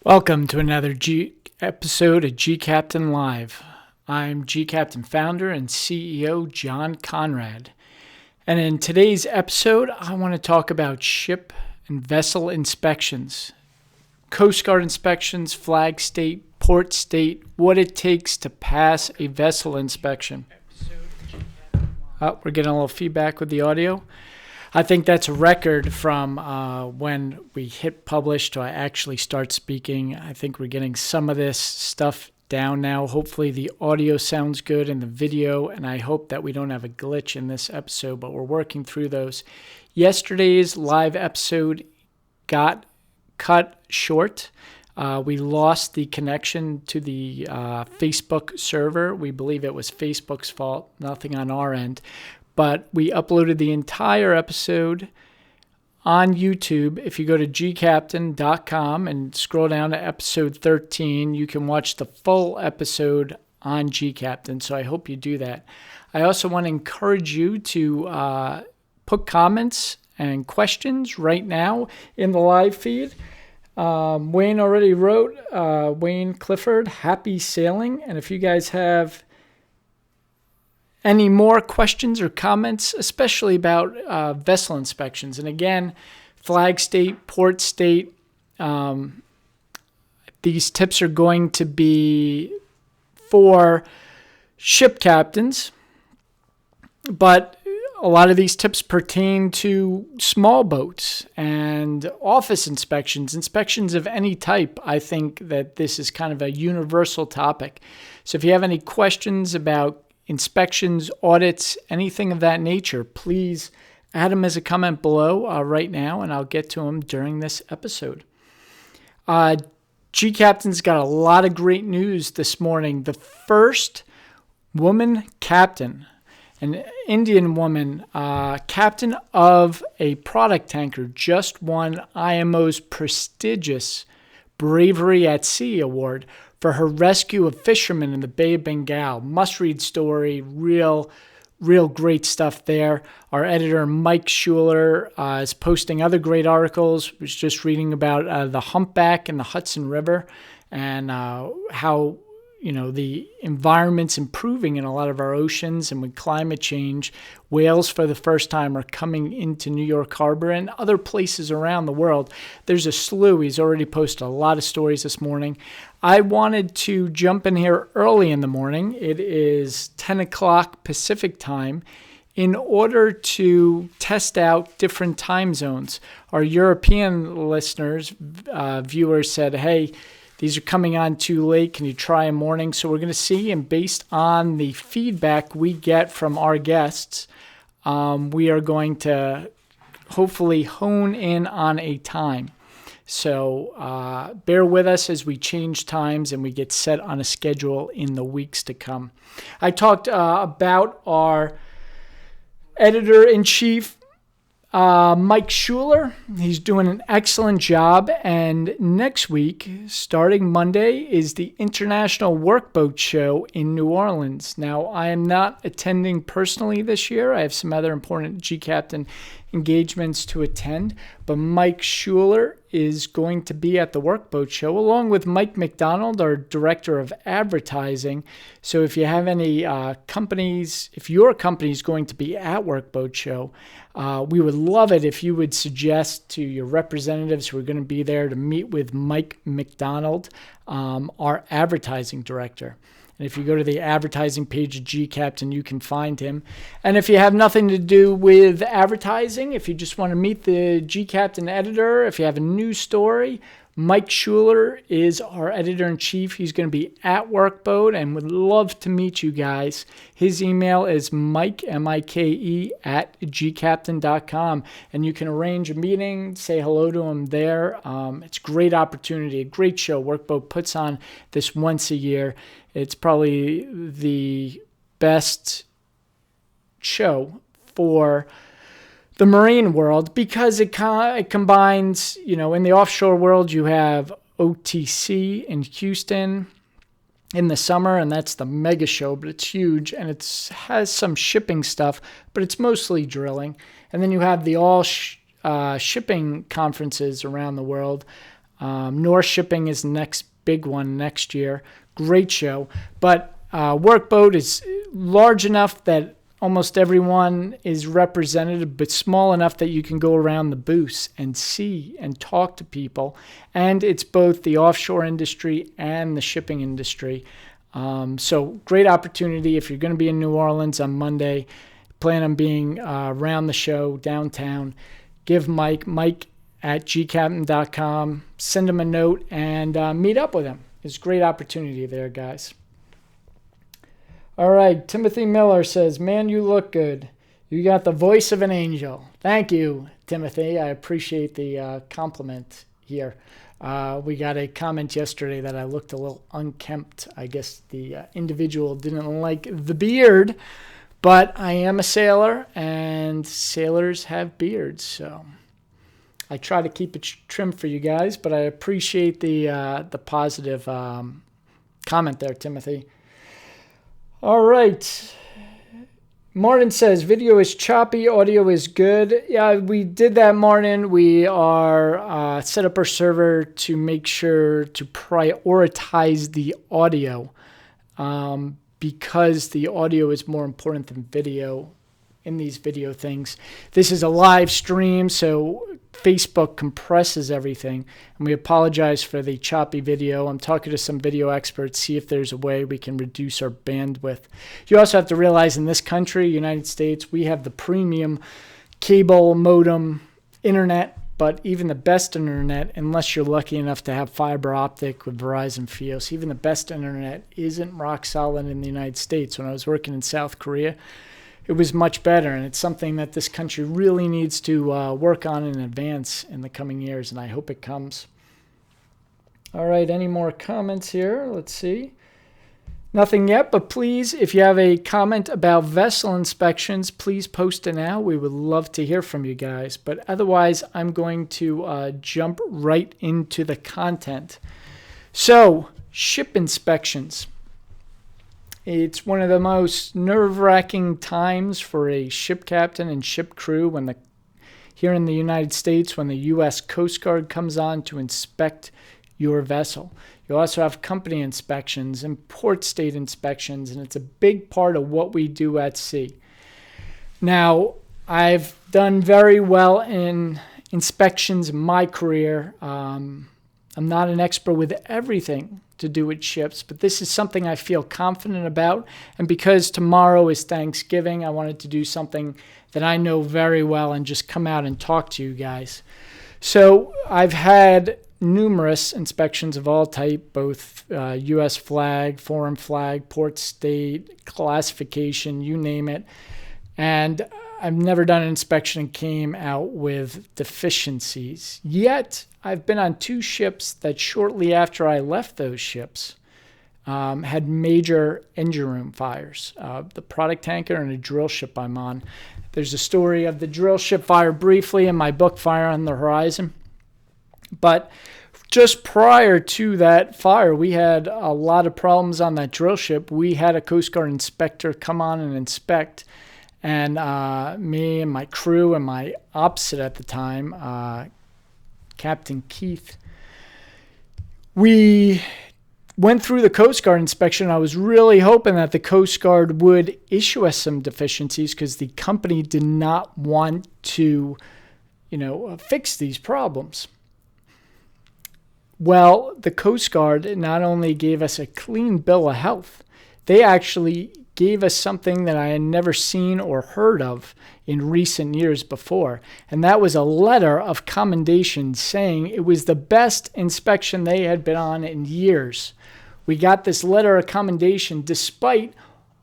Welcome to another episode of gCaptain Live. I'm gCaptain founder and CEO John Konrad. And in today's episode, I want to talk about ship and vessel inspections, Coast Guard inspections, flag state, port state, what it takes to pass a vessel inspection. Oh, we're getting a little feedback with the audio. I think that's a record from when we hit publish to I actually start speaking. I think we're getting some of this stuff down now. Hopefully the audio sounds good in the video, and I hope that we don't have a glitch in this episode, but we're working through those. Yesterday's live episode got cut short. We lost the connection to the Facebook server. We believe it was Facebook's fault, nothing on our end. But we uploaded the entire episode on YouTube. If you go to gCaptain.com and scroll down to episode 13, you can watch the full episode on gCaptain. So I hope you do that. I also want to encourage you to put comments and questions right now in the live feed. Wayne already wrote, Wayne Clifford, happy sailing. And if you guys have any more questions or comments, especially about vessel inspections, and again, flag state, port state, these tips are going to be for ship captains, but a lot of these tips pertain to small boats and office inspections of any type. I think that this is kind of a universal topic. So if you have any questions about inspections, audits, anything of that nature, please add them as a comment below right now, and I'll get to them during this episode. gCaptain's got a lot of great news this morning. The first woman captain, an Indian woman, captain of a product tanker, just won IMO's prestigious Bravery at Sea award for her rescue of fishermen in the Bay of Bengal. Must-read story, real great stuff there. Our editor, Mike Schuler, is posting other great articles. Was just reading about the humpback in the Hudson River and how the environment's improving in a lot of our oceans, and with climate change, whales for the first time are coming into New York Harbor and other places around the world. There's a slew. He's already posted a lot of stories this morning. I wanted to jump in here early in the morning. It is 10 o'clock Pacific time, in order to test out different time zones. Our European listeners, viewers said, hey, these are coming on too late. Can you try a morning? So we're going to see, and based on the feedback we get from our guests, we are going to hopefully hone in on a time. So bear with us as we change times and we get set on a schedule in the weeks to come. I talked about our editor-in-chief, Mike Schuler. He's doing an excellent job, and next week, starting Monday, is the International Workboat Show in New Orleans. Now, I am not attending personally this year. I have some other important gCaptain engagements to attend, but Mike Schuler is going to be at the Workboat Show, along with Mike McDonald, our Director of Advertising. So if you have any companies, if your company is going to be at Workboat Show, we would love it if you would suggest to your representatives who are going to be there to meet with Mike McDonald, our advertising director. And if you go to the advertising page of gCaptain, you can find him. And if you have nothing to do with advertising, if you just want to meet the gCaptain editor, if you have a news story, Mike Schuler is our editor-in-chief. He's going to be at Workboat and would love to meet you guys. His email is mike, M-I-K-E, at gCaptain.com. And you can arrange a meeting, say hello to him there. It's a great opportunity, a great show. Workboat puts on this once a year. It's probably the best show for the marine world because it combines, in the offshore world, you have OTC in Houston in the summer, and that's the mega show, but it's huge, and it has some shipping stuff, but it's mostly drilling. And then you have the all shipping conferences around the world. North Shipping is the next big one next year. Great show. But Workboat is large enough that almost everyone is represented, but small enough that you can go around the booths and see and talk to people. And it's both the offshore industry and the shipping industry. So great opportunity if you're going to be in New Orleans on Monday. Plan on being around the show downtown. Give Mike at gCaptain.com. Send him a note and meet up with him. It's a great opportunity there, guys. All right, Timothy Miller says, man, you look good. You got the voice of an angel. Thank you, Timothy. I appreciate the compliment here. We got a comment yesterday that I looked a little unkempt. I guess the individual didn't like the beard, but I am a sailor, and sailors have beards, so I try to keep it trimmed for you guys, but I appreciate the positive comment there, Timothy. All right. Martin says, video is choppy, audio is good. Yeah, we did that, Martin. We are set up our server to make sure to prioritize the audio because the audio is more important than video in these video things. This is a live stream, so Facebook compresses everything, and we apologize for the choppy video. I'm talking to some video experts, see if there's a way we can reduce our bandwidth. You also have to realize in this country, United States, we have the premium cable modem internet, but even the best internet, unless you're lucky enough to have fiber optic with Verizon Fios, even the best internet isn't rock solid in the United States. When I was working in South Korea, it was much better, and it's something that this country really needs to work on in advance in the coming years, and I hope it comes. All right, any more comments here? Let's see. Nothing yet, but please, if you have a comment about vessel inspections, please post it now. We would love to hear from you guys, but otherwise, I'm going to jump right into the content. So, ship inspections. It's one of the most nerve-wracking times for a ship captain and ship crew here in the United States when the U.S. Coast Guard comes on to inspect your vessel. You also have company inspections and port state inspections, and it's a big part of what we do at sea. Now, I've done very well in inspections in my career. I'm not an expert with everything to do with ships, but this is something I feel confident about. And because tomorrow is Thanksgiving, I wanted to do something that I know very well and just come out and talk to you guys. So I've had numerous inspections of all type, both U.S. flag, foreign flag, port state, classification, you name it. And I've never done an inspection and came out with deficiencies. Yet, I've been on 2 ships that shortly after I left those ships had major engine room fires. The product tanker and a drill ship I'm on. There's a story of the drill ship fire briefly in my book, Fire on the Horizon. But just prior to that fire, we had a lot of problems on that drill ship. We had a Coast Guard inspector come on and inspect. And me and my crew and my opposite at the time, Captain Keith, we went through the Coast Guard inspection. I was really hoping that the Coast Guard would issue us some deficiencies because the company did not want to, fix these problems. Well, the Coast Guard not only gave us a clean bill of health, they actually gave us something that I had never seen or heard of in recent years before. And that was a letter of commendation saying it was the best inspection they had been on in years. We got this letter of commendation despite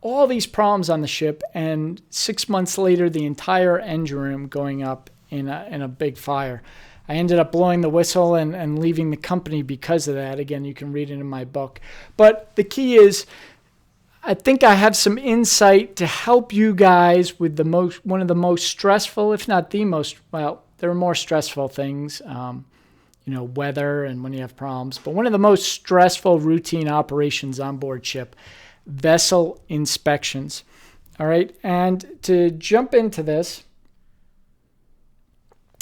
all these problems on the ship, and 6 months later, the entire engine room going up in a big fire. I ended up blowing the whistle and leaving the company because of that. Again, you can read it in my book. But the key is, I think I have some insight to help you guys with one of the most stressful, if not the most, well, there are more stressful things, weather and when you have problems, but one of the most stressful routine operations on board ship, vessel inspections. All right, and to jump into this,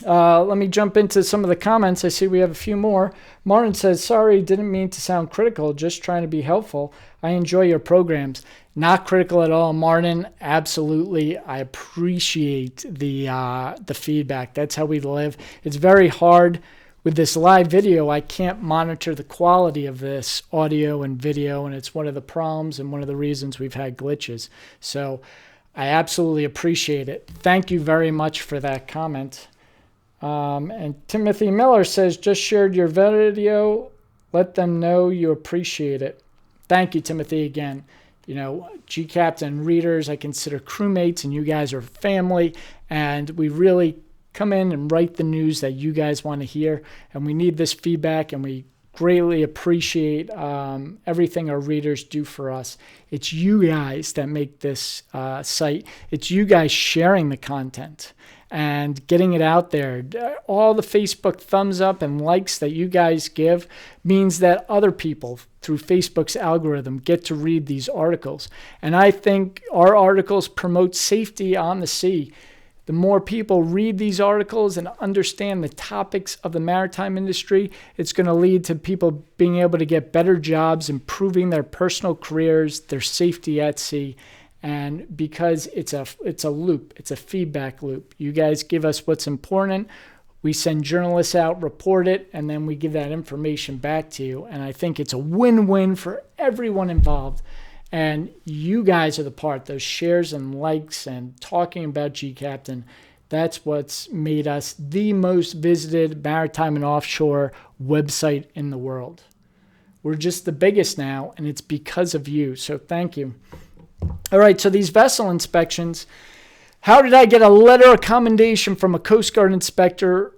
Let me jump into some of the comments. I see we have a few more. Martin says, sorry, didn't mean to sound critical, just trying to be helpful. I enjoy your programs. Not critical at all, Martin. Absolutely. I appreciate the feedback. That's how we live. It's very hard with this live video. I can't monitor the quality of this audio and video, and it's one of the problems and one of the reasons we've had glitches. So I absolutely appreciate it. Thank you very much for that comment. And Timothy Miller says, just shared your video. Let them know you appreciate it. Thank you, Timothy, again. You know, gCaptain readers, I consider crewmates, and you guys are family. And we really come in and write the news that you guys want to hear. And we need this feedback, and we greatly appreciate everything our readers do for us. It's you guys that make this site. It's you guys sharing the content and getting it out there. All the Facebook thumbs up and likes that you guys give means that other people through Facebook's algorithm get to read these articles. And I think our articles promote safety on the sea. The more people read these articles and understand the topics of the maritime industry, it's going to lead to people being able to get better jobs, improving their personal careers, their safety at sea. And because it's a loop, it's a feedback loop. You guys give us what's important. We send journalists out, report it, and then we give that information back to you. And I think it's a win-win for everyone involved. And you guys are the part, those shares and likes and talking about gCaptain. That's what's made us the most visited maritime and offshore website in the world. We're just the biggest now, and it's because of you. So thank you. All right, so these vessel inspections. How did I get a letter of commendation from a Coast Guard inspector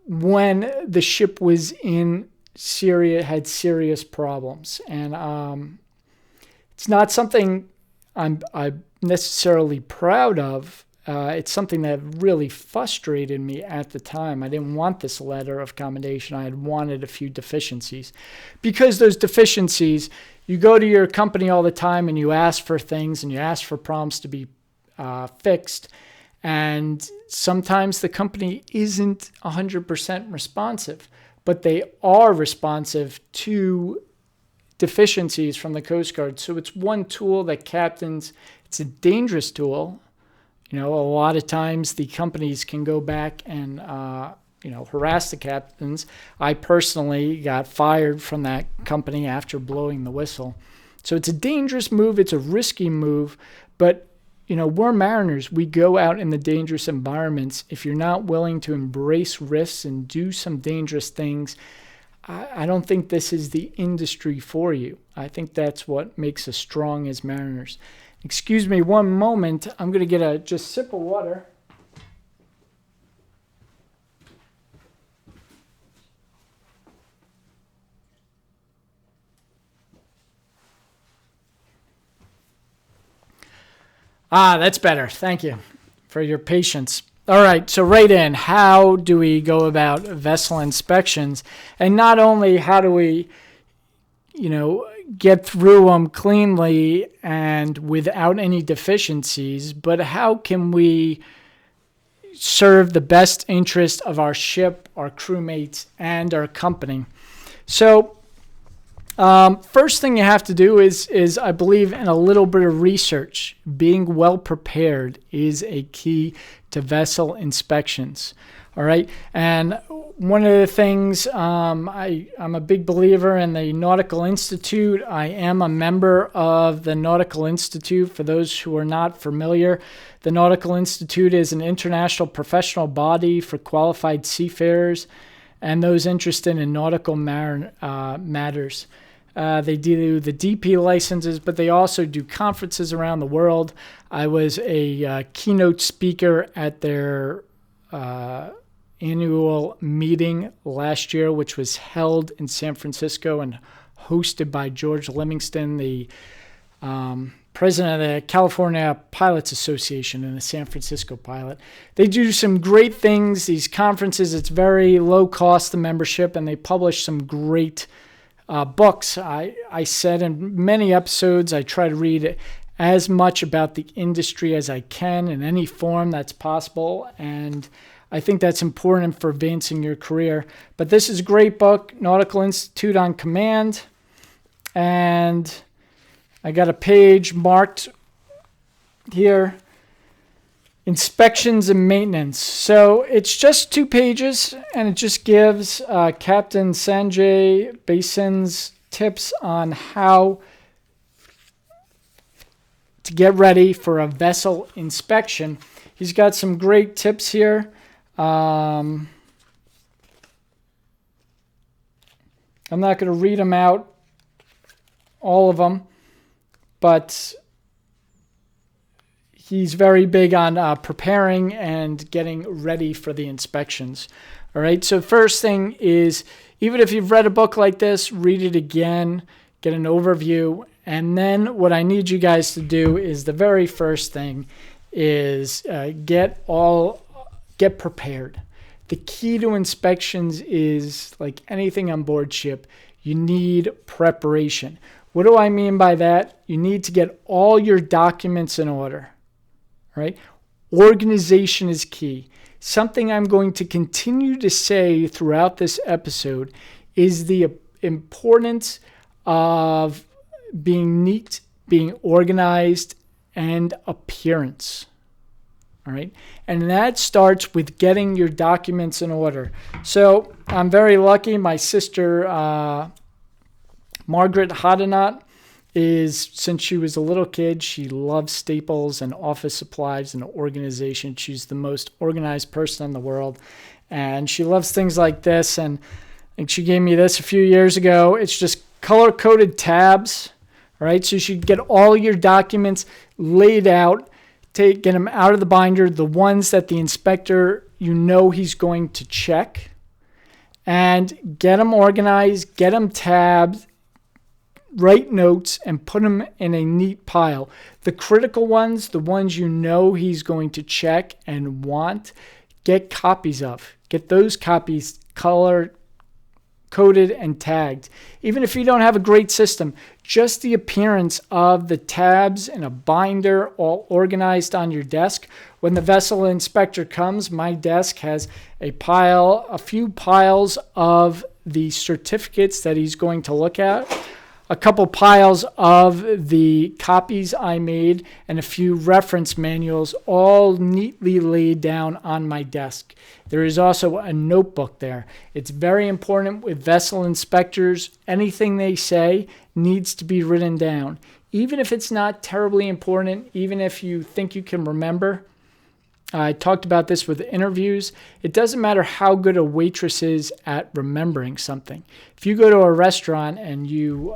when the ship was in Syria, had serious problems? And it's not something I'm necessarily proud of. It's something that really frustrated me at the time. I didn't want this letter of commendation. I had wanted a few deficiencies. Because those deficiencies, you go to your company all the time and you ask for things and you ask for problems to be fixed. And sometimes the company isn't 100% responsive, but they are responsive to deficiencies from the Coast Guard. So it's one tool that captains, it's a dangerous tool. You know, a lot of times the companies can go back and, harass the captains. I personally got fired from that company after blowing the whistle. So it's a dangerous move. It's a risky move. But, we're mariners. We go out in the dangerous environments. If you're not willing to embrace risks and do some dangerous things, I don't think this is the industry for you. I think that's what makes us strong as mariners. Excuse me one moment. I'm going to get a just sip of water. That's better. Thank you for your patience. All right, so right in, how do we go about vessel inspections? And not only how do we, get through them cleanly and without any deficiencies, but how can we serve the best interest of our ship, our crewmates, and our company? So first thing you have to do is I believe in a little bit of research. Being well prepared is a key to vessel inspections. All right. And one of the things, I'm a big believer in the Nautical Institute. I am a member of the Nautical Institute. For those who are not familiar, the Nautical Institute is an international professional body for qualified seafarers and those interested in nautical matters. They do the DP licenses, but they also do conferences around the world. I was a keynote speaker at their annual meeting last year, which was held in San Francisco and hosted by George Livingston, the president of the California Pilots Association and the San Francisco Pilot. They do some great things. These conferences, it's very low cost, the membership, and they publish some great books. I said in many episodes, I try to read as much about the industry as I can in any form that's possible. And I think that's important for advancing your career. But this is a great book, Nautical Institute on Command. And I got a page marked here, Inspections and Maintenance. So it's just 2 pages, and it just gives Captain Sanjay Basin's tips on how to get ready for a vessel inspection. He's got some great tips here. I'm not going to read them out, all of them, but he's very big on preparing and getting ready for the inspections. All right, so first thing is, even if you've read a book like this, read it again, get an overview, and then what I need you guys to do is the very first thing is get prepared. The key to inspections is, like anything on board ship, you need preparation. What do I mean by that? You need to get all your documents in order. Right? Organization is key. Something I'm going to continue to say throughout this episode is the importance of being neat, being organized, and appearance. All right? And that starts with getting your documents in order. So I'm very lucky. My sister, Margaret Hodenot, since she was a little kid, she loves staples and office supplies and organization. She's the most organized person in the world. And she loves things like this. And I think she gave me this a few years ago. It's just color-coded tabs. All right, so you should get all your documents laid out, get them out of the binder, the ones that the inspector, he's going to check, and get them organized, get them tabbed, write notes, and put them in a neat pile. The critical ones, the ones he's going to check and want, get copies of. Get those copies color-coded and tagged. Even if you don't have a great system, just the appearance of the tabs in a binder all organized on your desk. When the vessel inspector comes, my desk has a few piles of the certificates that he's going to look at, a couple piles of the copies I made, and a few reference manuals all neatly laid down on my desk. There is also a notebook there. It's very important with vessel inspectors. Anything they say needs to be written down. Even if it's not terribly important, even if you think you can remember. I talked about this with interviews. It doesn't matter how good a waitress is at remembering something. If you go to a restaurant and you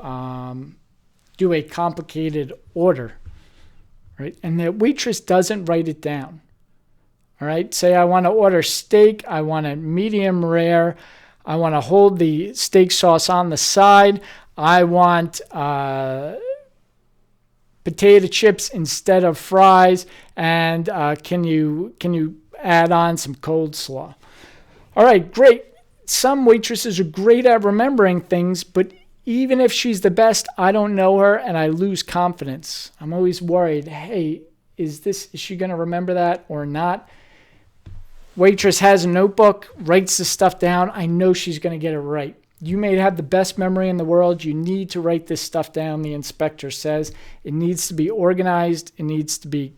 do a complicated order, right, and the waitress doesn't write it down, all right, say I want to order steak, I want a medium rare, I want to hold the steak sauce on the side, I want potato chips instead of fries, and can you add on some coleslaw? All right, great. Some waitresses are great at remembering things, but even if she's the best, I don't know her and I lose confidence. I'm always worried, hey, is she going to remember that or not? Waitress has a notebook, writes the stuff down. I know she's going to get it right. You may have the best memory in the world. You need to write this stuff down, the inspector says. It needs to be organized. It needs to be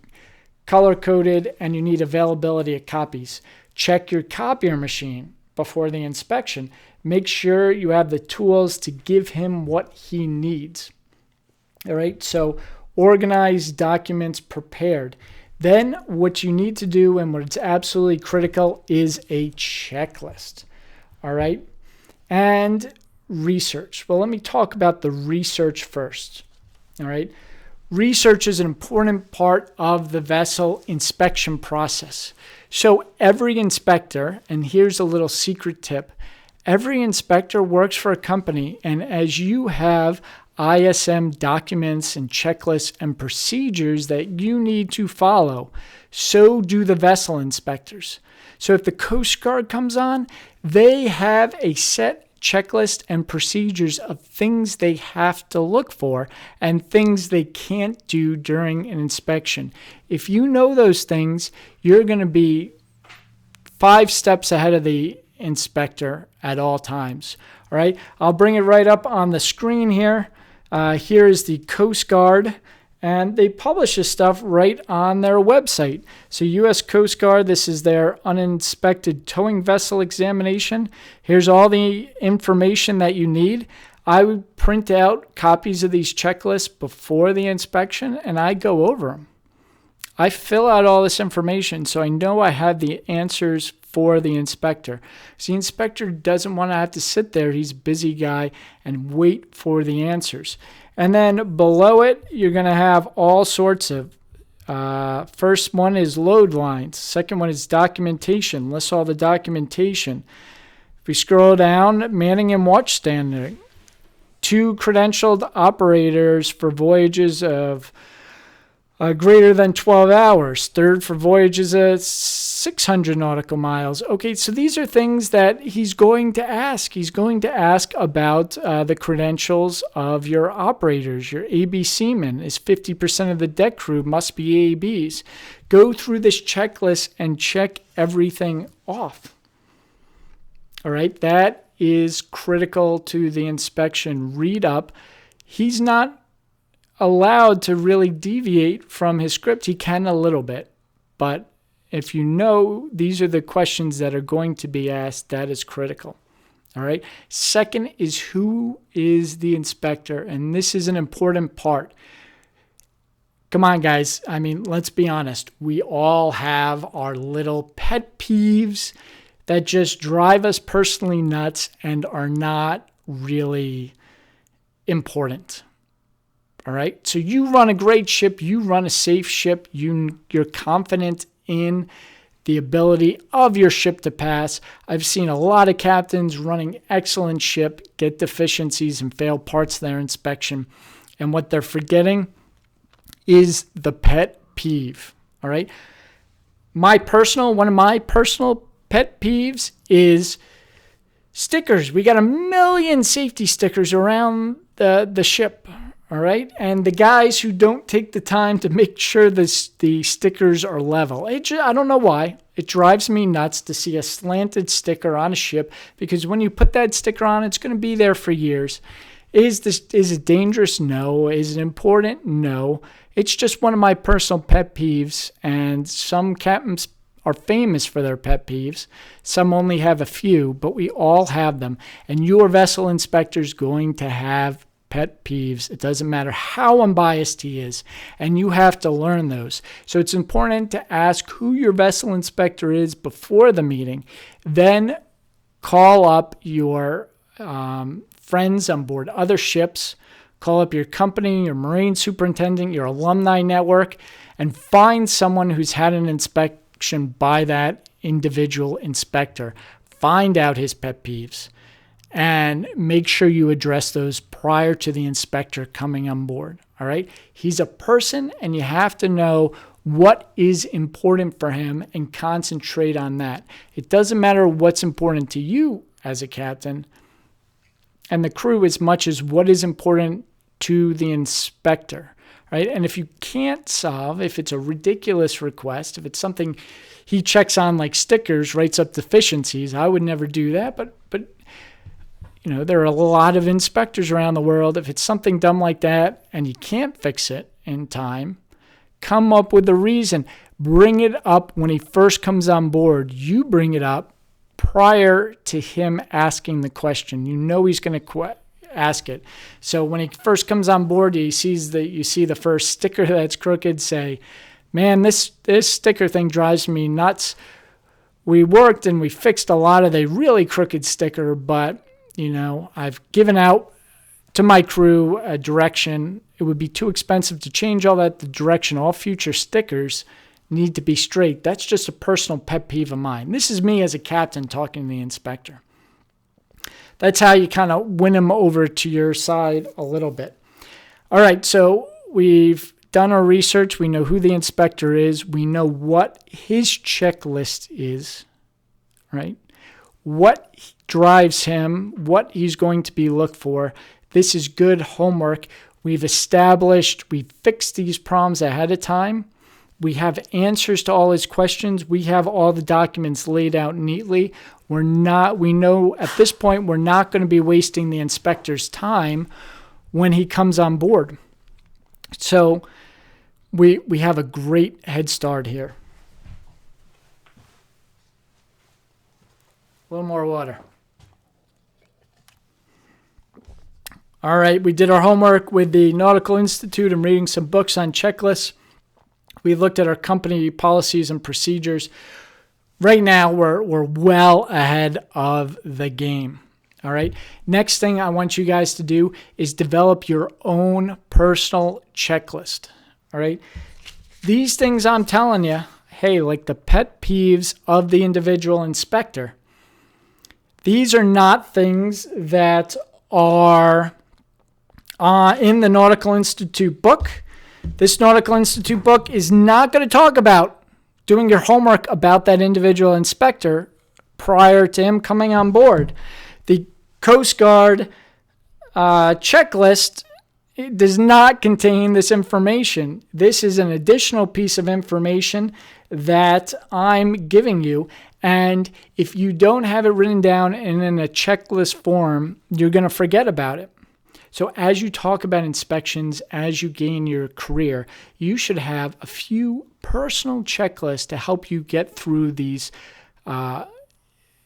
color-coded, and you need availability of copies. Check your copier machine before the inspection. Make sure you have the tools to give him what he needs. All right, so organized documents prepared. Then what you need to do, and what's absolutely critical, is a checklist. All right? And research. Well, let me talk about the research first. All right? Research is an important part of the vessel inspection process. So every inspector, and here's a little secret tip, every inspector works for a company, and as you have ISM documents and checklists and procedures that you need to follow, so do the vessel inspectors. So if the Coast Guard comes on, they have a set checklist and procedures of things they have to look for and things they can't do during an inspection. If you know those things, you're going to be 5 steps ahead of the inspector at all times. All right, I'll bring it right up on the screen here. Here is the Coast Guard, and they publish this stuff right on their website. So U.S. Coast Guard, this is their uninspected towing vessel examination. Here's all the information that you need. I would print out copies of these checklists before the inspection, and I go over them. I fill out all this information so I know I have the answers for the inspector. So the inspector doesn't want to have to sit there, he's a busy guy, and wait for the answers. And then below it, you're going to have all sorts of, first one is load lines. Second one is documentation, lists all the documentation. If we scroll down, manning and watch standing. 2 credentialed operators for voyages of greater than 12 hours. Third for voyages at 600 nautical miles. Okay, so these are things that he's going to ask. He's going to ask about the credentials of your operators. Your AB seamen is 50% of the deck crew must be ABs. Go through this checklist and check everything off. All right, that is critical to the inspection. Read up. He's not allowed to really deviate from his script. He can a little bit, but if you know these are the questions that are going to be asked, that is critical. All right. Second is, who is the inspector? And this is an important part. Come on, guys. I mean, let's be honest. We all have our little pet peeves that just drive us personally nuts and are not really important. All right. So you run a great ship. You run a safe ship. You're confident in the ability of your ship to pass. I've seen a lot of captains running excellent ship get deficiencies and fail parts of their inspection. And what they're forgetting is the pet peeve. All right. One of my personal pet peeves is stickers. We got 1 million safety stickers around the ship. All right. And the guys who don't take the time to make sure the stickers are level. I don't know why. It drives me nuts to see a slanted sticker on a ship, because when you put that sticker on, it's going to be there for years. Is it dangerous? No. Is it important? No. It's just one of my personal pet peeves, and some captains are famous for their pet peeves. Some only have a few, but we all have them. And your vessel inspector is going to have pet peeves. It doesn't matter how unbiased he is, and you have to learn those. So it's important to ask who your vessel inspector is before the meeting. Then call up your friends on board other ships, call up your company, your marine superintendent, your alumni network, and find someone who's had an inspection by that individual inspector. Find out his pet peeves and make sure you address those prior to the inspector coming on board. All right. He's a person, and you have to know what is important for him and concentrate on that. It doesn't matter what's important to you as a captain and the crew as much as what is important to the inspector. Right. And if you can't solve, if it's a ridiculous request, if it's something he checks on like stickers, writes up deficiencies, I would never do that. But you know, there are a lot of inspectors around the world. If it's something dumb like that and you can't fix it in time, come up with a reason. Bring it up when he first comes on board. You bring it up prior to him asking the question. You know he's going to ask it. So when he first comes on board, you see the first sticker that's crooked, say, man, this sticker thing drives me nuts. We worked and we fixed a lot of the really crooked sticker, but you know, I've given out to my crew a direction. It would be too expensive to change all that. The direction, all future stickers need to be straight. That's just a personal pet peeve of mine. This is me as a captain talking to the inspector. That's how you kind of win him over to your side a little bit. All right, so we've done our research. We know who the inspector is. We know what his checklist is, right? What drives him, what he's going to be looked for. This is good homework. We've fixed these problems ahead of time. We have answers to all his questions. We have all the documents laid out neatly. We know at this point we're not going to be wasting the inspector's time when he comes on board. So we have a great head start here. A little more water. All right, we did our homework with the Nautical Institute and reading some books on checklists. We looked at our company policies and procedures. Right now, we're well ahead of the game. All right. Next thing I want you guys to do is develop your own personal checklist. All right. These things I'm telling you, hey, like the pet peeves of the individual inspector, these are not things that are in the Nautical Institute book. This Nautical Institute book is not going to talk about doing your homework about that individual inspector prior to him coming on board. The Coast Guard checklist does not contain this information. This is an additional piece of information that I'm giving you. And if you don't have it written down and in a checklist form, you're going to forget about it. So as you talk about inspections, as you gain your career, you should have a few personal checklists to help you get through these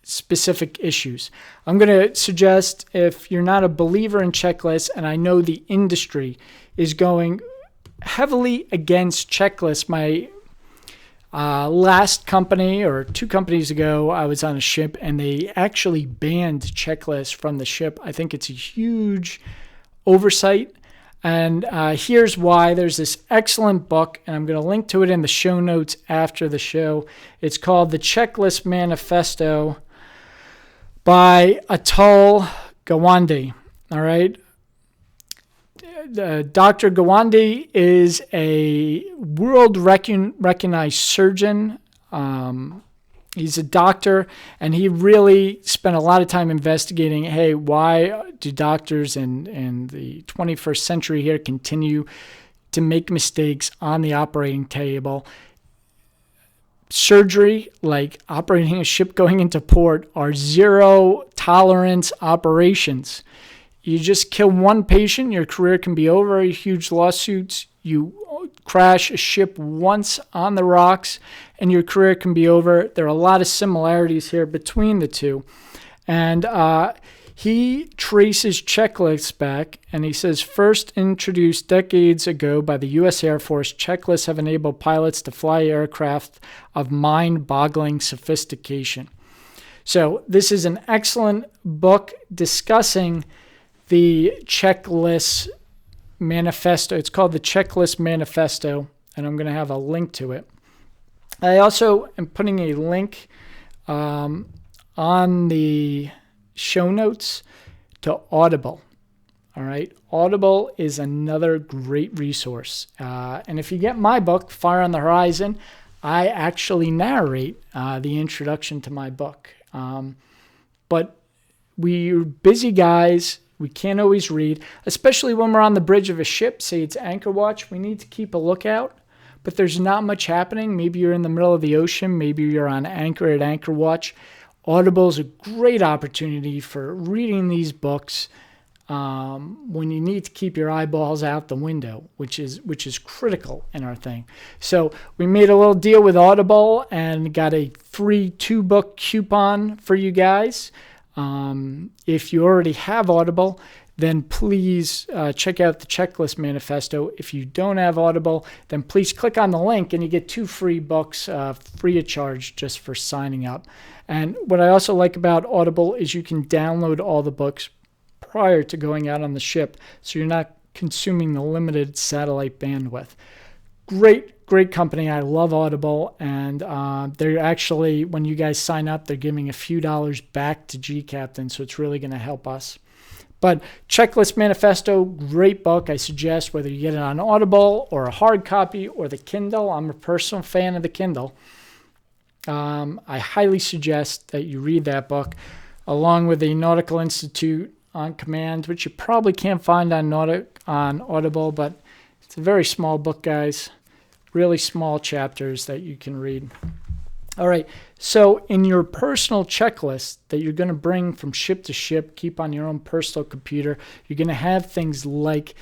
specific issues. I'm going to suggest, if you're not a believer in checklists, and I know the industry is going heavily against checklists. My last company, or 2 companies ago, I was on a ship and they actually banned checklists from the ship. I think it's a huge oversight. And here's why. There's this excellent book, and I'm going to link to it in the show notes after the show. It's called The Checklist Manifesto by Atul Gawande. All right. Dr. Gawande is a world recognized surgeon. He's a doctor, and he really spent a lot of time investigating, hey, why do doctors in the 21st century here continue to make mistakes on the operating table? Surgery, like operating a ship going into port, are zero tolerance operations. You just kill one patient, your career can be over. Huge lawsuits. You crash a ship once on the rocks, and your career can be over. There are a lot of similarities here between the two. And he traces checklists back, and he says, first introduced decades ago by the U.S. Air Force, checklists have enabled pilots to fly aircraft of mind-boggling sophistication. So this is an excellent book discussing the checklist manifesto. It's called The Checklist Manifesto, and I'm going to have a link to it. I also am putting a link on the show notes to Audible. All right. Audible is another great resource. And if you get my book, Fire on the Horizon, I actually narrate the introduction to my book. But we're busy guys. We can't always read, especially when we're on the bridge of a ship, say it's anchor watch. We need to keep a lookout, but there's not much happening. Maybe you're in the middle of the ocean. Maybe you're on anchor at anchor watch. Audible is a great opportunity for reading these books when you need to keep your eyeballs out the window, which is critical in our thing. So we made a little deal with Audible and got a free 2-book coupon for you guys. If you already have Audible, then please check out the Checklist Manifesto. If you don't have Audible, then please click on the link and you get 2 free books free of charge just for signing up. And what I also like about Audible is you can download all the books prior to going out on the ship, so you're not consuming the limited satellite bandwidth. Great company. I love Audible, and they're actually, when you guys sign up, they're giving a few dollars back to gCaptain, so it's really going to help us. But Checklist Manifesto, great book. I suggest whether you get it on Audible or a hard copy or the Kindle. I'm a personal fan of the Kindle. I highly suggest that you read that book along with the Nautical Institute on Command, which you probably can't find on Audible, but it's a very small book, guys. really small chapters that you can read. All right, so in your personal checklist that you're going to bring from ship to ship, keep on your own personal computer, you're going to have things like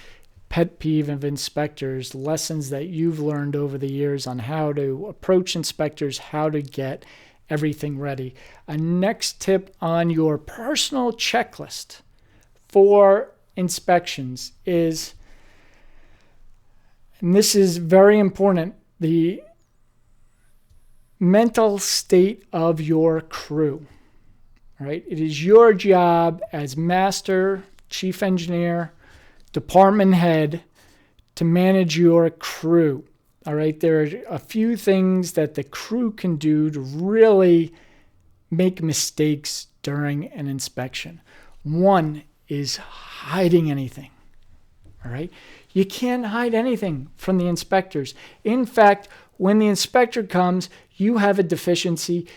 pet peeve of inspectors, lessons that you've learned over the years on how to approach inspectors, how to get everything ready. A next tip on your personal checklist for inspections is, and this is very important, the mental state of your crew. All right? It is your job as master, chief engineer, department head to manage your crew. All right? There are a few things that the crew can do to really make mistakes during an inspection. One is hiding anything. All right? You can't hide anything from the inspectors. In fact, when the inspector comes, you have a deficiency,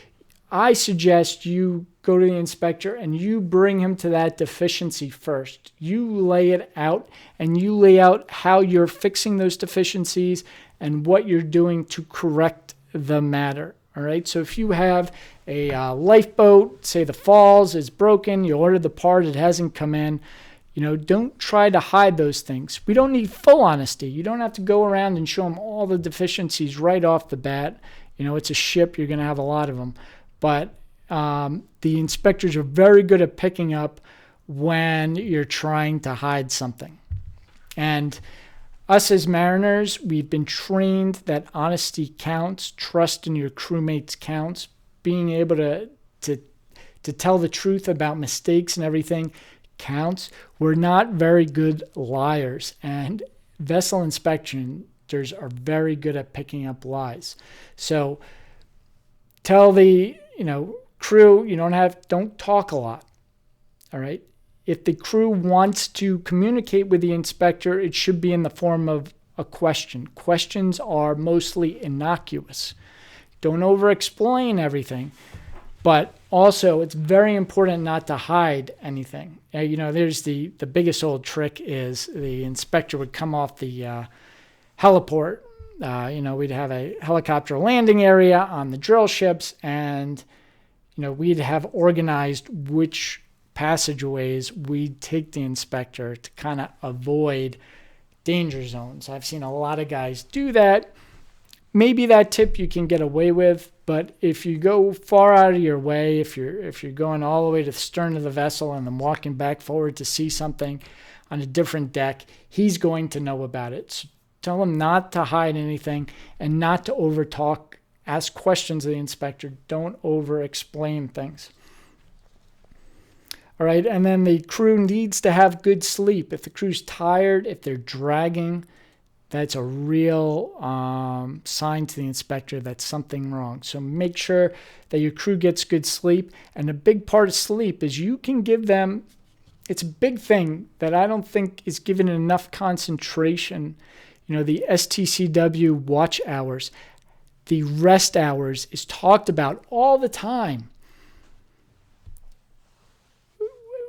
I suggest you go to the inspector and you bring him to that deficiency first. You lay it out and you lay out how you're fixing those deficiencies and what you're doing to correct the matter. All right. So if you have a lifeboat, say the falls is broken, you ordered the part, it hasn't come in, don't try to hide those things. We don't need full honesty. You don't have to go around and show them all the deficiencies right off the bat. It's a ship. You're going to have a lot of them. But the inspectors are very good at picking up when you're trying to hide something. And us as mariners, we've been trained that honesty counts, trust in your crewmates counts, being able to tell the truth about mistakes and everything counts. We're not very good liars, and vessel inspectors are very good at picking up lies. So tell the crew don't talk a lot. All right. If the crew wants to communicate with the inspector, it should be in the form of a question. Questions are mostly innocuous. Don't over-explain everything, but also it's very important not to hide anything. There's the biggest old trick is the inspector would come off the heliport. We'd have a helicopter landing area on the drill ships, and we'd have organized which passageways we'd take the inspector to kind of avoid danger zones. I've seen a lot of guys do that. Maybe that tip you can get away with, but if you go far out of your way, if you're going all the way to the stern of the vessel and then walking back forward to see something on a different deck, he's going to know about it. So tell him not to hide anything and not to overtalk. Ask questions of the inspector. Don't over-explain things. All right, and then the crew needs to have good sleep. If the crew's tired, if they're dragging, that's a real sign to the inspector that something wrong. So make sure that your crew gets good sleep. And a big part of sleep is you can give them, it's a big thing that I don't think is given enough concentration. The STCW watch hours, the rest hours is talked about all the time.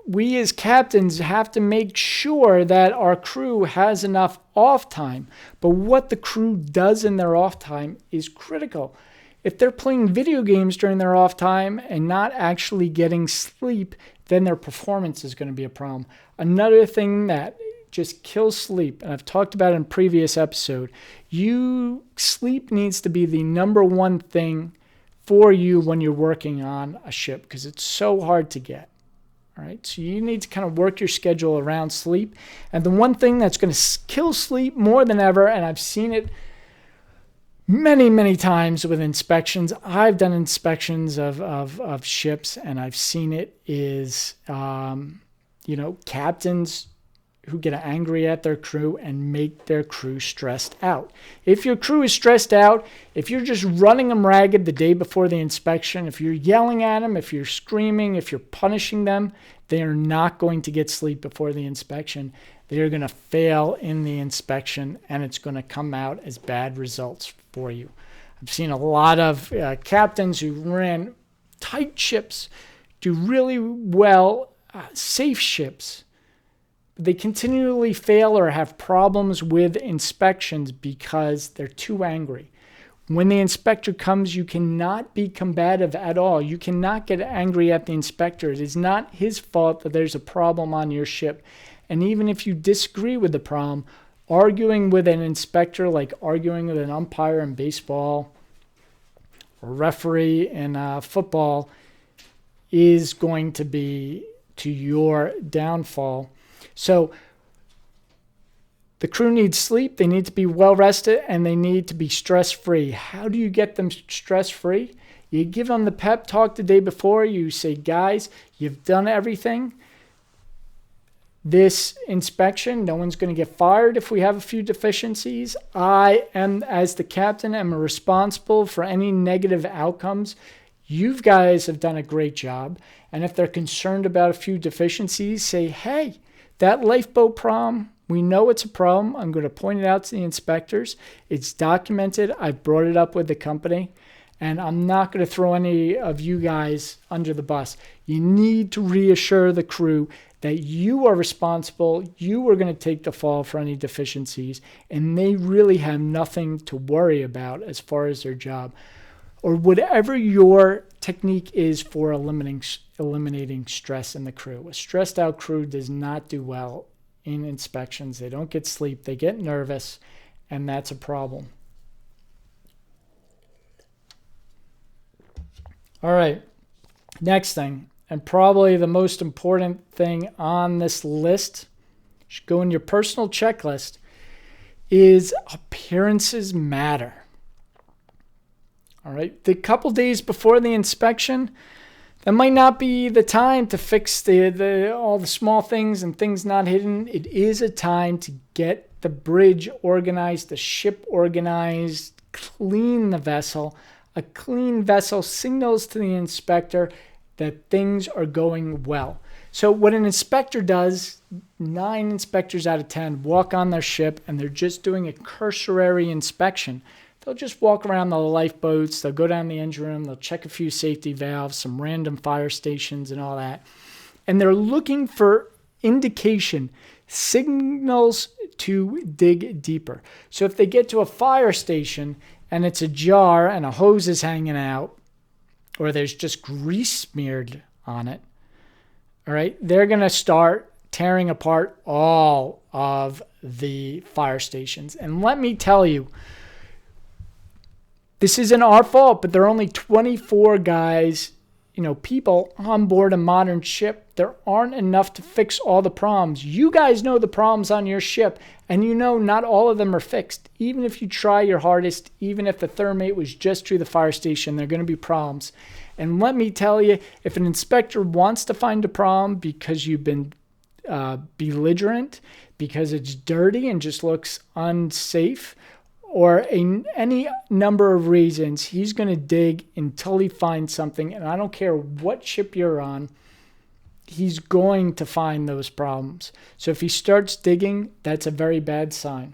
We as captains have to make sure that our crew has enough off time. But what the crew does in their off time is critical. If they're playing video games during their off time and not actually getting sleep, then their performance is going to be a problem. Another thing that just kills sleep, and I've talked about it in a previous episode, sleep needs to be the number one thing for you when you're working on a ship because it's so hard to get. All right, so you need to kind of work your schedule around sleep. And the one thing that's going to kill sleep more than ever, and I've seen it many, many times with inspections. I've done inspections of ships, and I've seen it is, captains who get angry at their crew and make their crew stressed out. If your crew is stressed out, if you're just running them ragged the day before the inspection, if you're yelling at them, if you're screaming, if you're punishing them, they are not going to get sleep before the inspection. They are going to fail in the inspection, and it's going to come out as bad results for you. I've seen a lot of captains who ran tight ships do really well, safe ships, they continually fail or have problems with inspections because they're too angry. When the inspector comes, you cannot be combative at all. You cannot get angry at the inspector. It is not his fault that there's a problem on your ship. And even if you disagree with the problem, arguing with an inspector, like arguing with an umpire in baseball or referee in football, is going to be to your downfall. So the crew needs sleep, they need to be well rested, and they need to be stress-free. How do you get them stress-free? You give them the pep talk the day before. You say, guys, you've done everything. This inspection, no one's going to get fired if we have a few deficiencies. I am, as the captain, am responsible for any negative outcomes. You guys have done a great job. And if they're concerned about a few deficiencies, say, hey, that lifeboat problem, we know it's a problem. I'm going to point it out to the inspectors. It's documented. I brought it up with the company. And I'm not going to throw any of you guys under the bus. You need to reassure the crew that you are responsible. You are going to take the fall for any deficiencies. And they really have nothing to worry about as far as their job. Or whatever your technique is for eliminating stress in the crew. A stressed out crew does not do well in inspections. They don't get sleep. They get nervous, and that's a problem. All right, next thing, and probably the most important thing on this list, should go in your personal checklist, is appearances matter. All right, the couple days before the inspection, that might not be the time to fix all the small things and things not hidden. It is a time to get the bridge organized, the ship organized, clean the vessel. A clean vessel signals to the inspector that things are going well. So what an inspector does, 9 inspectors out of 10 walk on their ship and they're just doing a cursory inspection. They'll just walk around the lifeboats, they'll go down the engine room, they'll check a few safety valves, some random fire stations and all that. And they're looking for indication, signals to dig deeper. So if they get to a fire station and it's ajar and a hose is hanging out, or there's just grease smeared on it, all right, they're going to start tearing apart all of the fire stations. And let me tell you, this isn't our fault, but there are only 24 guys, people on board a modern ship. There aren't enough to fix all the problems. You guys know the problems on your ship, and not all of them are fixed. Even if you try your hardest, even if the thermate was just through the fire station, there are going to be problems. And let me tell you, if an inspector wants to find a problem because you've been belligerent, because it's dirty and just looks unsafe, or any number of reasons, he's going to dig until he finds something. And I don't care what ship you're on, he's going to find those problems. So if he starts digging, that's a very bad sign.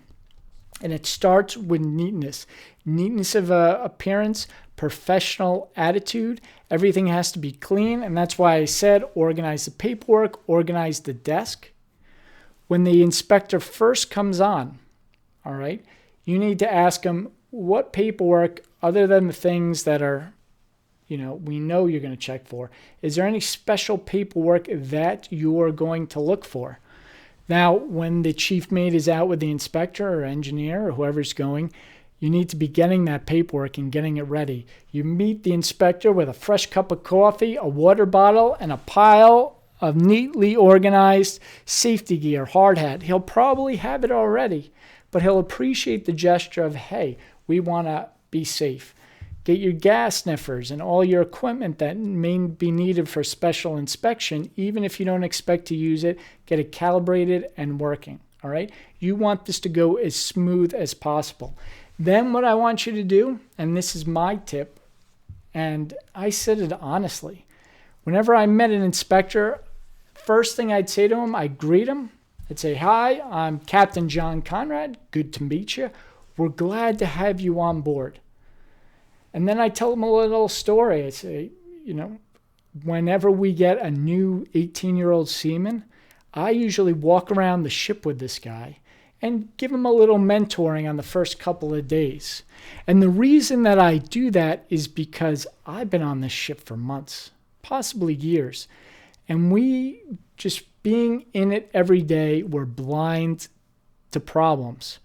And it starts with neatness. Neatness of appearance, professional attitude. Everything has to be clean. And that's why I said organize the paperwork, organize the desk. When the inspector first comes on, all right, you need to ask them what paperwork, other than the things that are, we know you're going to check for, is there any special paperwork that you are going to look for? Now, when the chief mate is out with the inspector or engineer or whoever's going, you need to be getting that paperwork and getting it ready. You meet the inspector with a fresh cup of coffee, a water bottle, and a pile of neatly organized safety gear, hard hat. He'll probably have it already, but he'll appreciate the gesture of, hey, we want to be safe. Get your gas sniffers and all your equipment that may be needed for special inspection. Even if you don't expect to use it, get it calibrated and working, all right? You want this to go as smooth as possible. Then what I want you to do, and this is my tip, and I said it honestly, whenever I met an inspector, first thing I'd say to him, I'd greet him. I'd say, hi, I'm Captain John Konrad. Good to meet you. We're glad to have you on board. And then I tell them a little story. I say, whenever we get a new 18-year-old seaman, I usually walk around the ship with this guy and give him a little mentoring on the first couple of days. And the reason that I do that is because I've been on this ship for months, possibly years. And we, just being in it every day, we're blind to problems.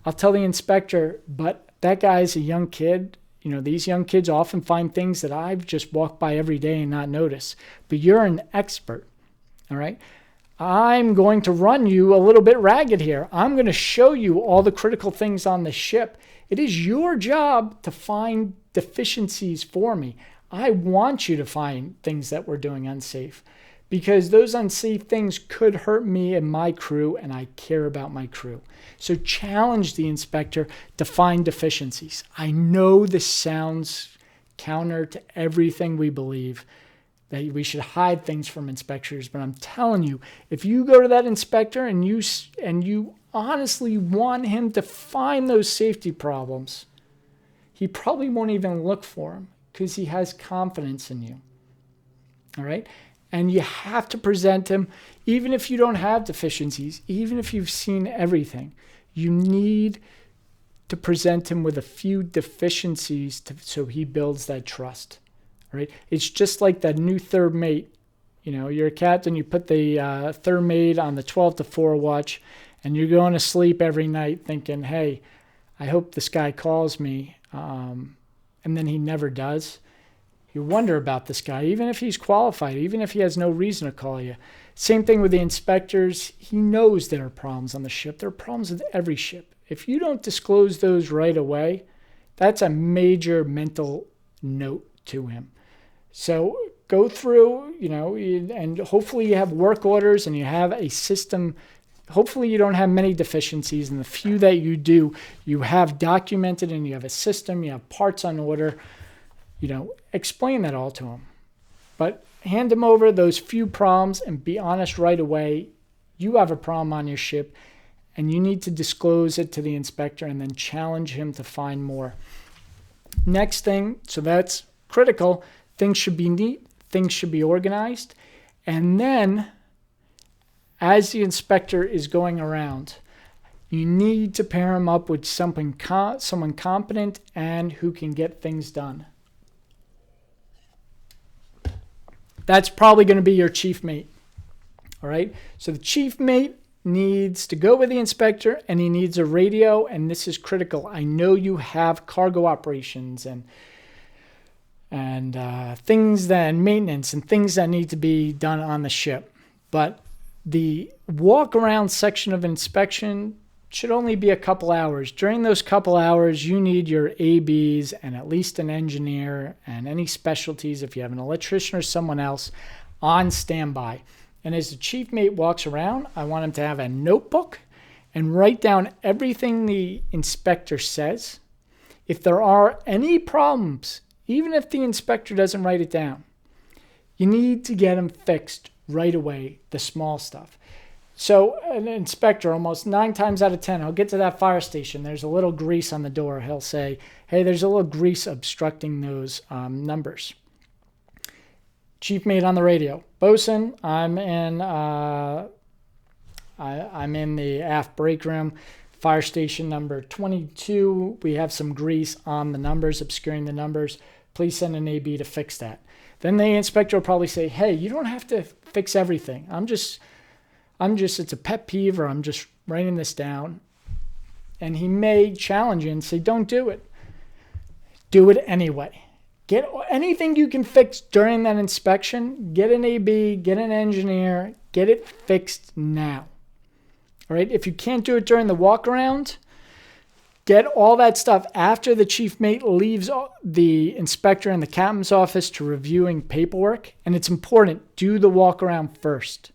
I'll tell the inspector, but that guy's a young kid. These young kids often find things that I've just walked by every day and not notice. But you're an expert, all right? I'm going to run you a little bit ragged here. I'm going to show you all the critical things on the ship. It is your job to find deficiencies for me. I want you to find things that we're doing unsafe, because those unsafe things could hurt me and my crew, and I care about my crew. So challenge the inspector to find deficiencies. I know this sounds counter to everything we believe, that we should hide things from inspectors, but I'm telling you, if you go to that inspector and you honestly want him to find those safety problems, he probably won't even look for them because he has confidence in you. All right? And you have to present him, even if you don't have deficiencies, even if you've seen everything, you need to present him with a few deficiencies so he builds that trust. Right? It's just like that new third mate. You're a captain, you put the third mate on the 12 to 4 watch, and you're going to sleep every night thinking, hey, I hope this guy calls me, and then he never does. You wonder about this guy, even if he's qualified, even if he has no reason to call you. Same thing with the inspectors. He knows there are problems on the ship. There are problems with every ship. If you don't disclose those right away, that's a major mental note to him. So go through, and hopefully you have work orders and you have a system. Hopefully you don't have many deficiencies, and the few that you do, you have documented and you have a system, you have parts on order. Explain that all to him. But hand him over those few problems and be honest right away. You have a problem on your ship and you need to disclose it to the inspector and then challenge him to find more. Next thing, so that's critical. Things should be neat. Things should be organized. And then, as the inspector is going around, you need to pair him up with someone competent and who can get things done. That's probably going to be your chief mate. All right? So the chief mate needs to go with the inspector, and he needs a radio, and this is critical. I know you have cargo operations and things and maintenance and things that need to be done on the ship. But the walk around section of inspection should only be a couple hours. During those couple hours, you need your ABs and at least an engineer and any specialties, if you have an electrician or someone else, on standby. And as the chief mate walks around, I want him to have a notebook and write down everything the inspector says. If there are any problems, even if the inspector doesn't write it down, you need to get them fixed right away, the small stuff. So an inspector, almost 9 times out of 10, he'll get to that fire station. There's a little grease on the door. He'll say, hey, there's a little grease obstructing those numbers. Chief mate on the radio. Bosun, I'm in the aft break room. Fire station number 22. We have some grease on the numbers, obscuring the numbers. Please send an AB to fix that. Then the inspector will probably say, hey, you don't have to fix everything. It's a pet peeve, or I'm just writing this down. And he may challenge you and say, don't do it. Do it anyway. Get anything you can fix during that inspection. Get an AB, get an engineer, get it fixed now. All right. If you can't do it during the walk around, get all that stuff after the chief mate leaves the inspector in the captain's office to reviewing paperwork. And it's important, do the walk around first.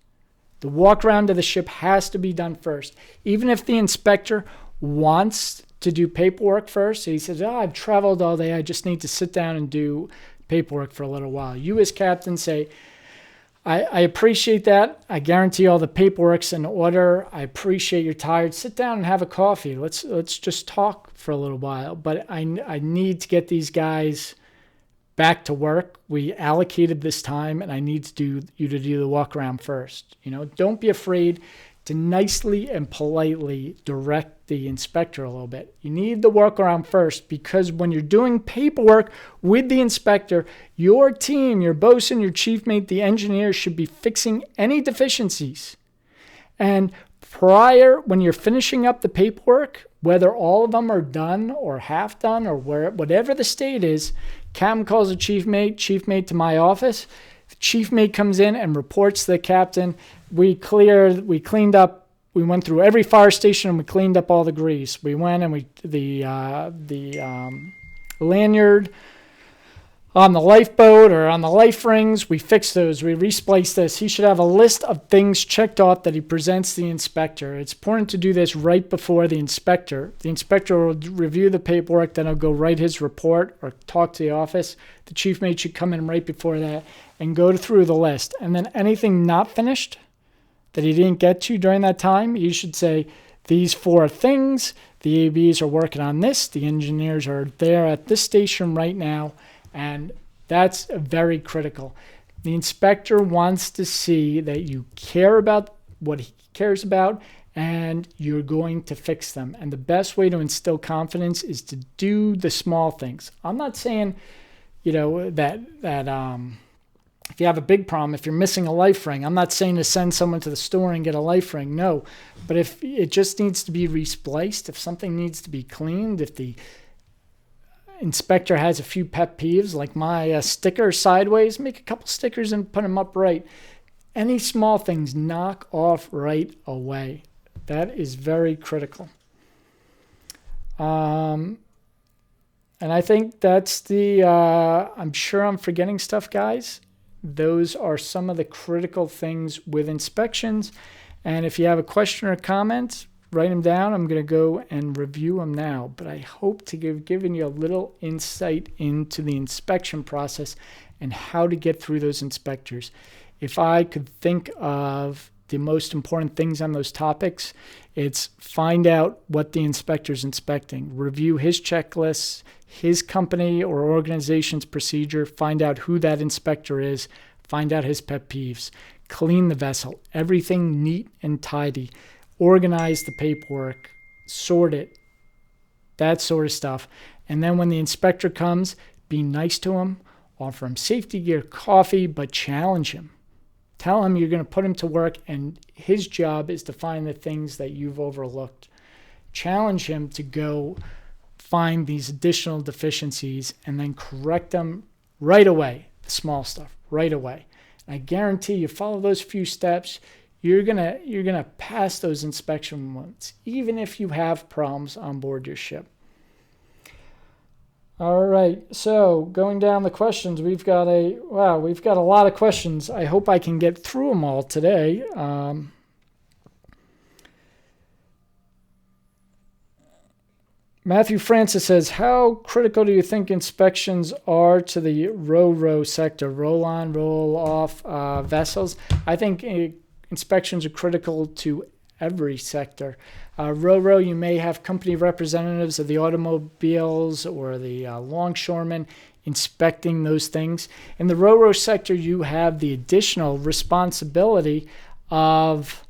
The walk around to the ship has to be done first. Even if the inspector wants to do paperwork first, he says, I've traveled all day, I just need to sit down and do paperwork for a little while. You as captain say, I appreciate that. I guarantee all the paperwork's in order. I appreciate you're tired. Sit down and have a coffee. Let's just talk for a little while. But I need to get these guys back to work. We allocated this time, and I need you to do the walk around first. Don't be afraid to nicely and politely direct the inspector a little bit. You need the walk around first, because when you're doing paperwork with the inspector, your team, your bosun, your chief mate, the engineer should be fixing any deficiencies. And when you're finishing up the paperwork, whether all of them are done or half done or whatever the state is, captain calls the chief mate to my office. The chief mate comes in and reports to the captain. We cleaned up. We went through every fire station and we cleaned up all the grease. We went and the lanyard on the lifeboat or on the life rings, we fixed those. We respliced this. He should have a list of things checked off that he presents the inspector. It's important to do this right before the inspector. The inspector will review the paperwork, then he'll go write his report or talk to the office. The chief mate should come in right before that and go through the list. And then anything not finished that he didn't get to during that time, you should say, these 4 things, the ABs are working on this, the engineers are there at this station right now, and that's very critical. The inspector wants to see that you care about what he cares about and you're going to fix them. And the best way to instill confidence is to do the small things. I'm not saying, that if you have a big problem, if you're missing a life ring, I'm not saying to send someone to the store and get a life ring. No, but if it just needs to be respliced, if something needs to be cleaned, if the inspector has a few pet peeves, like my sticker sideways, make a couple stickers and put them up right. Any small things, knock off right away. That is very critical. And I think that's I'm sure I'm forgetting stuff, guys. Those are some of the critical things with inspections. And if you have a question or comment, write them down. I'm going to go and review them now. But I hope to given you a little insight into the inspection process and how to get through those inspectors. If I could think of the most important things on those topics, it's find out what the inspector's inspecting. Review his checklists, his company or organization's procedure. Find out who that inspector is. Find out his pet peeves. Clean the vessel. Everything neat and tidy. Organize the paperwork, sort it, that sort of stuff. And then when the inspector comes, be nice to him, offer him safety gear, coffee, but challenge him. Tell him you're going to put him to work and his job is to find the things that you've overlooked. Challenge him to go find these additional deficiencies and then correct them right away, the small stuff, right away. And I guarantee you follow those few steps, you're gonna pass those inspection ones, even if you have problems on board your ship. All right, so going down the questions, we've got a lot of questions. I hope I can get through them all today. Matthew Francis says, how critical do you think inspections are to the ro-ro sector, roll-on, roll-off vessels? I think inspections are critical to every sector. Ro-ro, you may have company representatives of the automobiles or the longshoremen inspecting those things. In the ro-ro sector, you have the additional responsibility of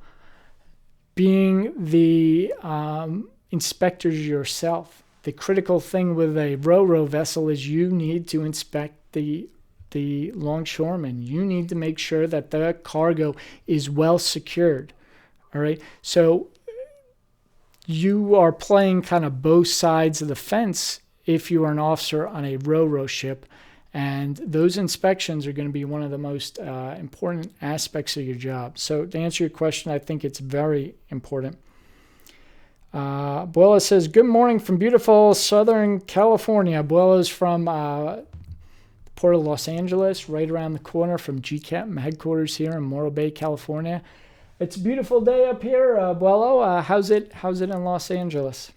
being the inspectors yourself. The critical thing with a ro-ro vessel is you need to inspect the longshoreman. You need to make sure that the cargo is well secured. All right. So you are playing kind of both sides of the fence if you are an officer on a ro-ro ship. And those inspections are going to be one of the most important aspects of your job. So to answer your question, I think it's very important. Abuela says, good morning from beautiful Southern California. Abuela's from Port of Los Angeles, right around the corner from gCaptain headquarters here in Morro Bay, California. It's a beautiful day up here, Abuelo. How's it in Los Angeles?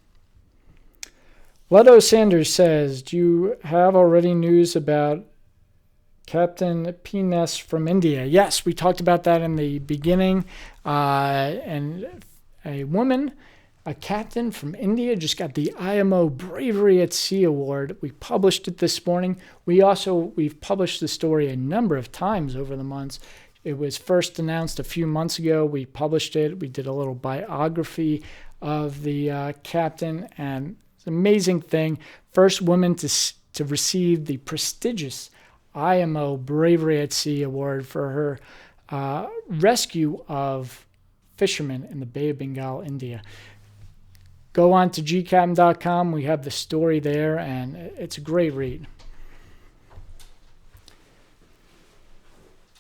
Leto Sanders says, do you have already news about Captain P. from India? Yes, we talked about that in the beginning. And a woman A captain from India just got the IMO Bravery at Sea Award. We published it this morning. We've published the story a number of times over the months. It was first announced a few months ago. We published it. We did a little biography of the captain, and it's an amazing thing. First woman to receive the prestigious IMO Bravery at Sea Award for her rescue of fishermen in the Bay of Bengal, India. Go on to gCaptain.com. We have the story there, and it's a great read.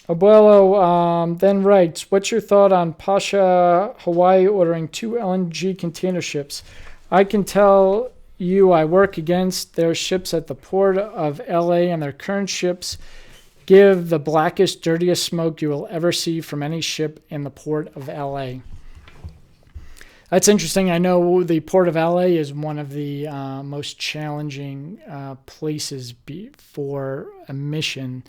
Abuelo then writes, what's your thought on Pasha Hawaii ordering 2 LNG container ships? I can tell you I work against their ships at the port of LA, and their current ships give the blackest, dirtiest smoke you will ever see from any ship in the port of LA. That's interesting. I know the Port of LA is one of the most challenging places for emission.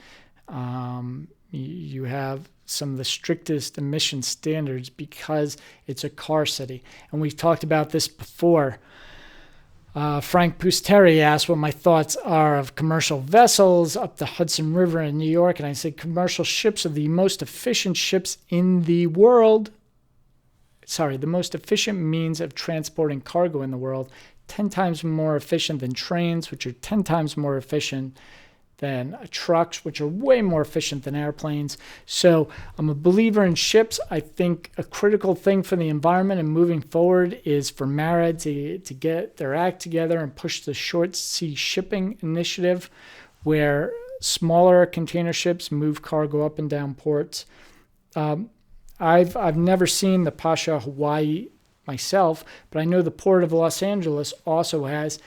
You have some of the strictest emission standards because it's a car city. And we've talked about this before. Frank Pusteri asked what my thoughts are of commercial vessels up the Hudson River in New York. And I said commercial ships are the most efficient ships in the world. The most efficient means of transporting cargo in the world, 10 times more efficient than trains, which are 10 times more efficient than trucks, which are way more efficient than airplanes. So I'm a believer in ships. I think a critical thing for the environment and moving forward is for MARA to get their act together and push the short sea shipping initiative, where smaller container ships move cargo up and down ports. I've never seen the Pasha Hawaii myself, but I know the Port of Los Angeles also has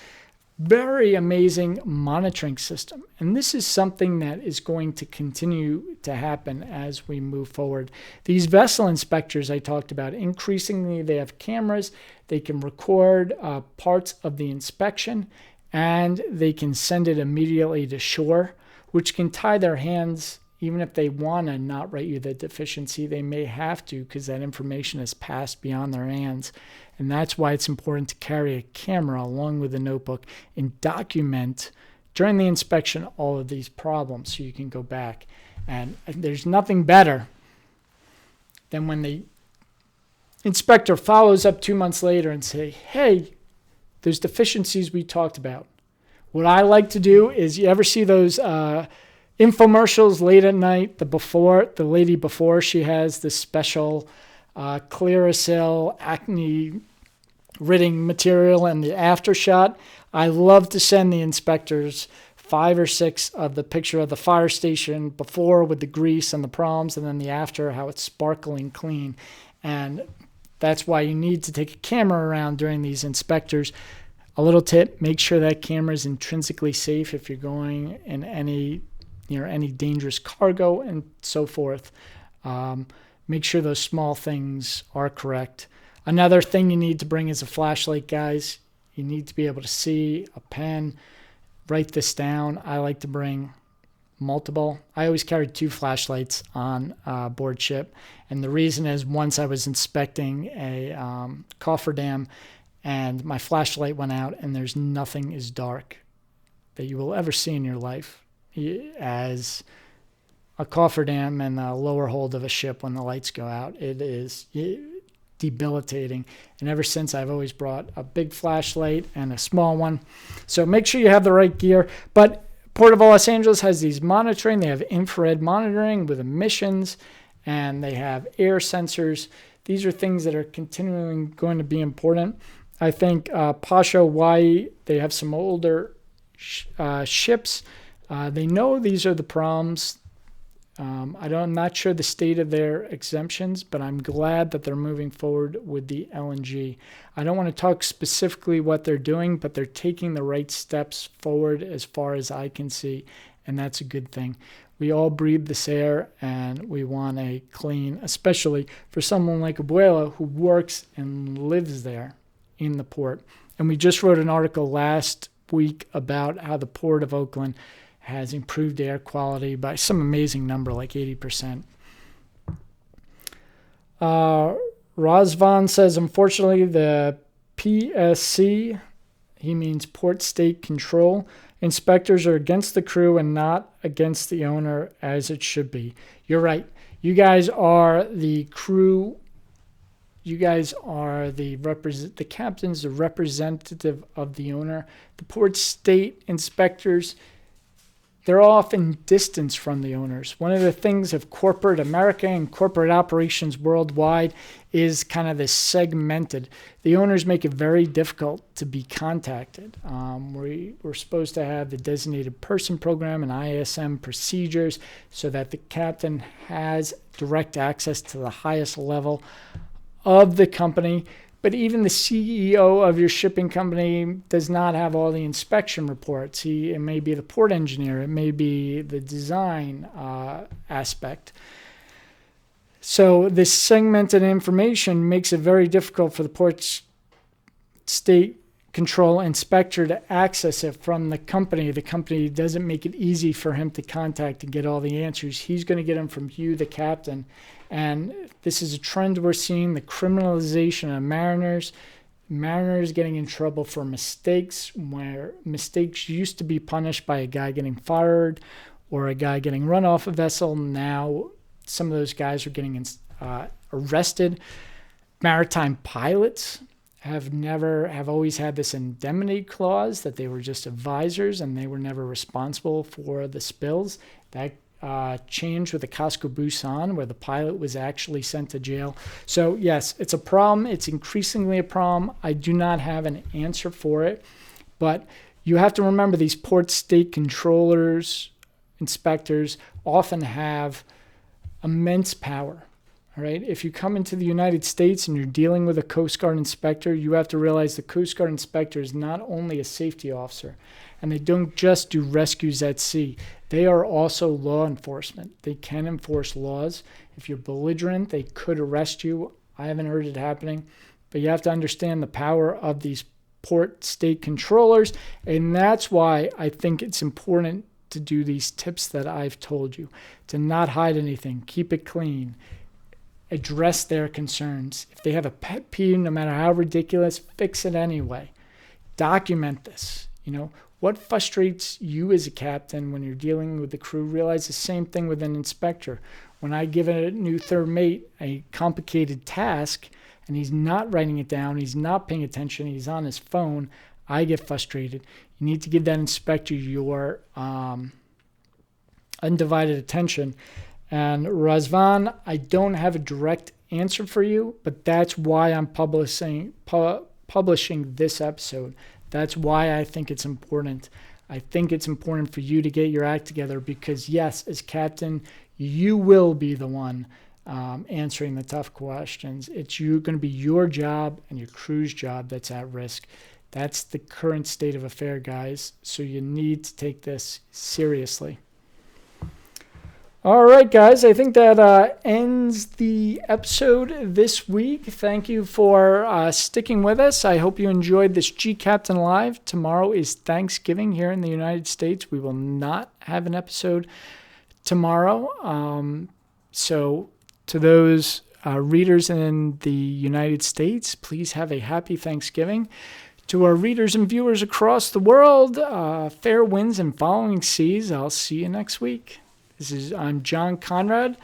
very amazing monitoring system. And this is something that is going to continue to happen as we move forward. These vessel inspectors I talked about, increasingly they have cameras. They can record parts of the inspection, and they can send it immediately to shore, which can tie their hands. Even if they want to not write you the deficiency, they may have to because that information has passed beyond their hands. And that's why it's important to carry a camera along with a notebook and document during the inspection all of these problems so you can go back. And there's nothing better than when the inspector follows up 2 months later and say, hey, there's deficiencies we talked about. What I like to do is, you ever see those infomercials late at night, the lady before she has this special Clearasil acne ridding material and the after shot? I love to send the inspectors 5 or 6 of the picture of the fire station before with the grease and the problems, and then the after, how it's sparkling clean. And that's why you need to take a camera around during these inspectors. A little tip, make sure that camera is intrinsically safe if you're going in any dangerous cargo and so forth. Make sure those small things are correct. Another thing you need to bring is a flashlight, guys. You need to be able to see, a pen. Write this down. I like to bring multiple. I always carried 2 flashlights on board ship. And the reason is, once I was inspecting a cofferdam and my flashlight went out, and there's nothing as dark that you will ever see in your life as a cofferdam and the lower hold of a ship when the lights go out. It is debilitating. And ever since, I've always brought a big flashlight and a small one. So make sure you have the right gear. But Port of Los Angeles has these monitoring. They have infrared monitoring with emissions, and they have air sensors. These are things that are continuing going to be important. I think Pasha Hawaii, they have some older ships. They know these are the problems. I'm not sure the state of their exemptions, but I'm glad that they're moving forward with the LNG. I don't want to talk specifically what they're doing, but they're taking the right steps forward as far as I can see, and that's a good thing. We all breathe this air, and we want a clean, especially for someone like Abuela who works and lives there in the port. And we just wrote an article last week about how the Port of Oakland has improved air quality by some amazing number, like 80%. Razvan says, unfortunately, the PSC, he means Port State Control. Inspectors are against the crew and not against the owner, as it should be. You're right. You guys are the crew. You guys are the captain's the representative of the owner. The Port State inspectors, they're often distanced from the owners. One of the things of corporate America and corporate operations worldwide is kind of this segmented. The owners make it very difficult to be contacted. We're supposed to have the designated person program and ISM procedures so that the captain has direct access to the highest level of the company. But even the CEO of your shipping company does not have all the inspection reports. It may be the port engineer. It may be the design aspect. So this segmented information makes it very difficult for the Port State Control inspector to access it from the company. The company doesn't make it easy for him to contact and get all the answers. He's going to get them from you, the captain. And this is a trend we're seeing, the criminalization of mariners. Mariners getting in trouble for mistakes, where mistakes used to be punished by a guy getting fired or a guy getting run off a vessel. Now some of those guys are getting arrested. Maritime pilots have always had this indemnity clause that they were just advisors and they were never responsible for the spills. That changed with the Casco Busan, where the pilot was actually sent to jail. So yes, it's a problem. It's increasingly a problem. I do not have an answer for it, but you have to remember these port state controllers, inspectors often have immense power. All right. If you come into the United States and you're dealing with a Coast Guard inspector, you have to realize the Coast Guard inspector is not only a safety officer, and they don't just do rescues at sea. They are also law enforcement. They can enforce laws. If you're belligerent, they could arrest you. I haven't heard it happening, but you have to understand the power of these port state controllers, and that's why I think it's important to do these tips that I've told you, to not hide anything, keep it clean, address their concerns. If they have a pet peeve, no matter how ridiculous, fix it anyway. Document this. What frustrates you as a captain when you're dealing with the crew? Realize the same thing with an inspector. When I give a new third mate a complicated task and he's not writing it down, he's not paying attention, he's on his phone, I get frustrated. You need to give that inspector your undivided attention. And Razvan, I don't have a direct answer for you, but that's why I'm publishing this episode. That's why I think it's important. I think it's important for you to get your act together because, yes, as captain, you will be the one answering the tough questions. It's going to be your job and your crew's job that's at risk. That's the current state of affair, guys. So you need to take this seriously. All right, guys, I think that ends the episode this week. Thank you for sticking with us. I hope you enjoyed this gCaptain Live. Tomorrow is Thanksgiving here in the United States. We will not have an episode tomorrow. So to those readers in the United States, please have a happy Thanksgiving. To our readers and viewers across the world, fair winds and following seas. I'll see you next week. I'm John Konrad,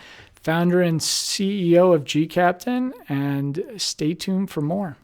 founder and CEO of gCaptain, and stay tuned for more.